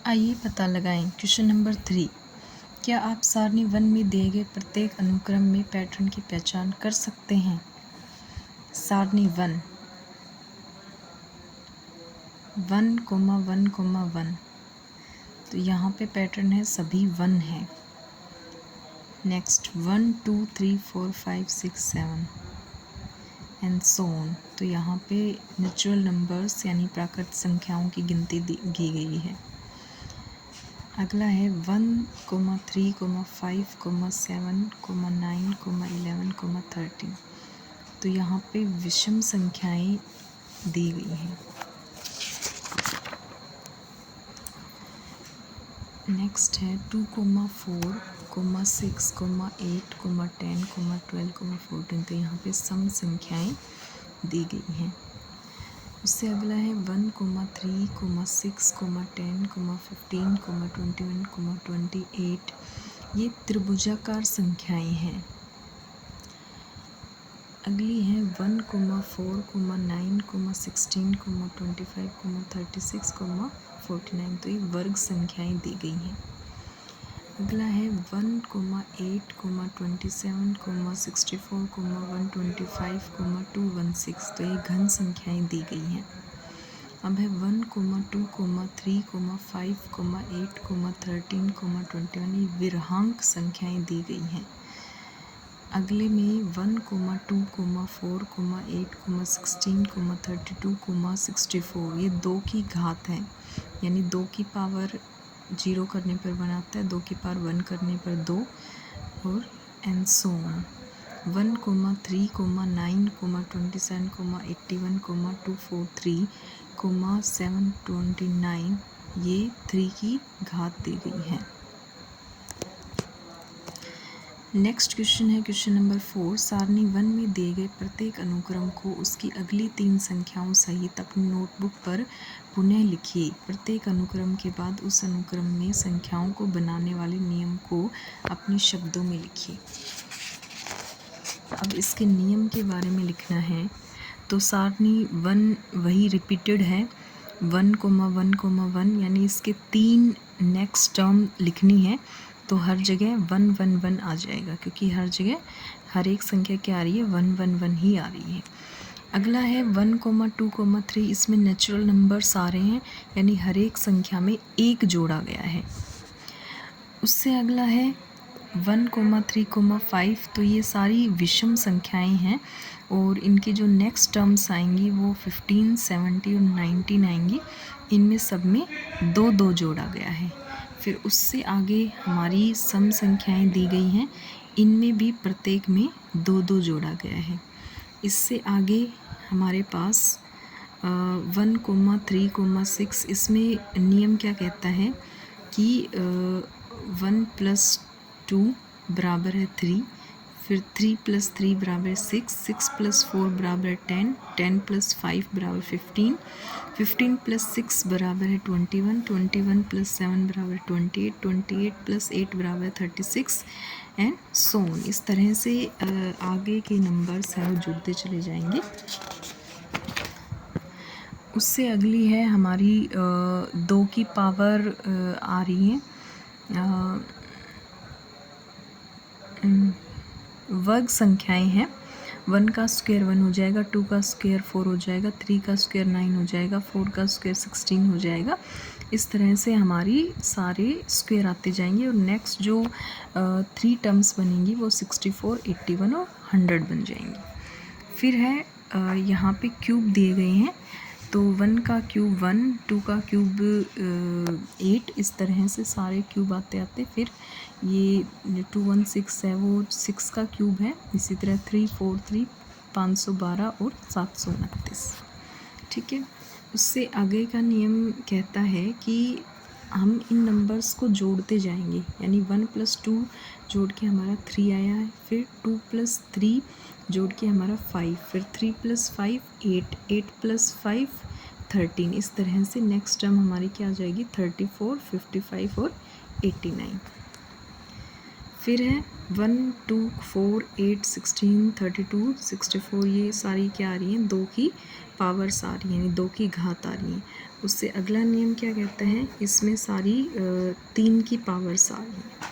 आइए पता लगाएं। क्वेश्चन नंबर 3, क्या आप सारणी 1 में दिए गए प्रत्येक अनुक्रम में पैटर्न की पहचान कर सकते हैं? सारणी 1 1,1,1, तो यहाँ पे पैटर्न है सभी 1 है। नेक्स्ट 1 2 3 4 5 6 7 एंड सो ऑन, तो यहाँ पे नेचुरल नंबर्स यानी प्राकृत संख्याओं की गिनती की गई है। अगला है 1, 3, 5, 7, 9, 11, 13, तो यहाँ पे विषम संख्याएं दी गई हैं। नेक्स्ट है 2, 4, 6, 8, 10, 12, 14, तो यहाँ पे सम संख्याएं दी गई हैं। उससे अगला है 1, 3, 6, 10, 15, 21, 28, ये त्रिभुजाकार संख्याएं हैं। अगली है 1, 4, 9, 16, 25, 36, 49, तो ये वर्ग संख्याएं दी गई हैं। अगला है 1, 8, 27, 64, 125, 216, तो ये घन संख्याएं दी गई हैं। अब है 1, 2, 3, 5, 8, 13, 21, ये विरहांक संख्याएं दी गई हैं। अगले में 1, 2, 4, 8, 16, 32, 64, ये 2 की घात है, यानी 2 की पावर 0 करने पर 1 आता है, 2 की पावर 1 करने पर 2, और एंड सो ऑन। 1, 3, 9, 27, 81, 243, 729, ये 3 की घात दी गई है। नेक्स्ट क्वेश्चन है क्वेश्चन नंबर 4, सारणी 1 में दिए गए प्रत्येक अनुक्रम को उसकी अगली 3 संख्याओं सहित अपनी नोटबुक पर पुनः लिखिए। प्रत्येक अनुक्रम के बाद उस अनुक्रम में संख्याओं को बनाने वाले नियम को अपने शब्दों में लिखिए। अब इसके नियम के बारे में लिखना है, तो सारणी 1 वही रिपीटेड है, 1, 1, यानी इसके 3 नेक्स्ट टर्म लिखनी है, तो हर जगह 1, 1, 1 आ जाएगा, क्योंकि हर जगह हर एक संख्या क्या आ रही है, 1, 1, 1 ही आ रही है। अगला है 1, 2, 3, इसमें नेचुरल नंबर्स आ रहे हैं, यानी हर एक संख्या में एक जोड़ा गया है। उससे अगला है 1, 3, 5, तो ये सारी विषम संख्याएं हैं, और इनकी जो नेक्स्ट टर्म्स आएंगी वो 15, 70 और 19 आएंगी। इनमें सब में 2 2 जोड़ा गया है। फिर उससे आगे हमारी सम संख्याएं दी गई हैं, इनमें भी प्रत्येक में 2 2 जोड़ा गया है। इससे आगे हमारे पास 1, 3, 6, इसमें नियम क्या कहता है कि 1 + 2 बराबर है 3, फिर 3 + 3 बराबर है 6, 6 + 4 बराबर है 10, 10 + 5 बराबर 15, 15 + 6 बराबर है 21, 21 + 7 बराबर 28, 28 + 8 बराबर 36 एंड सो ऑन। इस तरह से आगे के नंबर्स हैं वो जुड़ते चले जाएंगे। उससे अगली है हमारी 2 की पावर आ रही है, वर्ग संख्याएं हैं। 1 का स्क्वायर 1 हो जाएगा, 2 का स्क्वायर 4 हो जाएगा, 3 का स्क्वायर 9 हो जाएगा, 4 का स्क्वायर 16 हो जाएगा। इस तरह से हमारी सारे स्क्वायर आते जाएंगे, और नेक्स्ट जो 3 टर्म्स बनेंगी वो 64, 81 और 100 बन जाएंगी। फिर है यहाँ पे क्यूब दिए गए हैं, तो 1 का क्यूब 1, 2 का क्यूब 8, इस तरह से सारे क्यूब आते आते फिर ये 216 है वो 6 का क्यूब है। इसी तरह 343, 512 और 729। ठीक है। उससे आगे का नियम कहता है कि हम इन नंबर्स को जोड़ते जाएंगे, यानी 1 + 2 जोड़ के हमारा 3 आया है, फिर 2 + 3 जोड़ के हमारा 5, फिर 3 + 5 8, 8 + 5 13। इस तरह से नेक्स्ट टर्म हमारी क्या आ जाएगी, 34, 55 और 89। फिर है 1, 2, 4, 8, 16, 32, 64, ये सारी क्या आ रही हैं, 2 की पावर्स आ रही हैं, यानी 2 की घात आ रही हैं। उससे अगला नियम क्या कहता है, इसमें सारी 3 की पावर्स आ रही हैं।